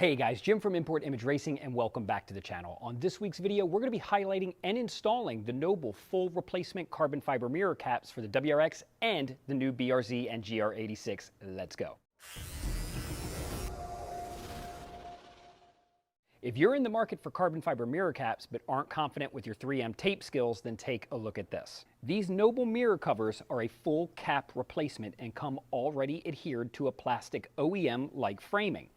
Hey guys, Jim from Import Image Racing and welcome back to the channel. On this week's video, we're going to be highlighting and installing the Noble full replacement carbon fiber mirror caps for the WRX and the new BRZ and GR86. Let's go. If you're in the market for carbon fiber mirror caps but aren't confident with your 3M tape skills, then take a look at this. These Noble mirror covers are a full cap replacement and come already adhered to a plastic OEM-like framing.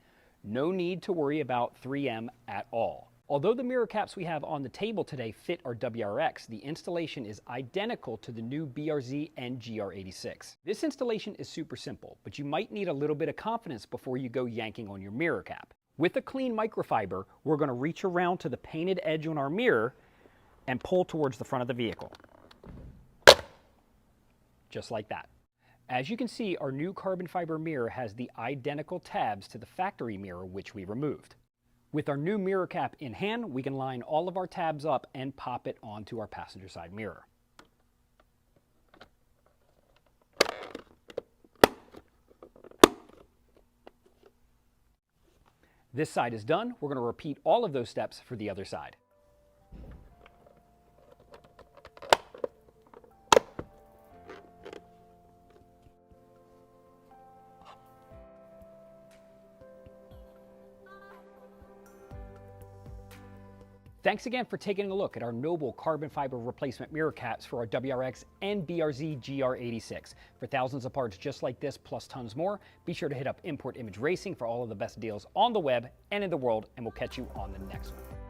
No need to worry about 3M at all. Although the mirror caps we have on the table today fit our WRX, the installation is identical to the new BRZ and GR86. This installation is super simple, but you might need a little bit of confidence before you go yanking on your mirror cap. With a clean microfiber, we're going to reach around to the painted edge on our mirror and pull towards the front of the vehicle. Just like that. As you can see, our new carbon fiber mirror has the identical tabs to the factory mirror which we removed. With our new mirror cap in hand, we can line all of our tabs up and pop it onto our passenger side mirror. This side is done. We're going to repeat all of those steps for the other side. Thanks again for taking a look at our Noble carbon fiber replacement mirror caps for our WRX and BRZ GR86. For thousands of parts just like this, plus tons more, be sure to hit up Import Image Racing for all of the best deals on the web and in the world, and we'll catch you on the next one.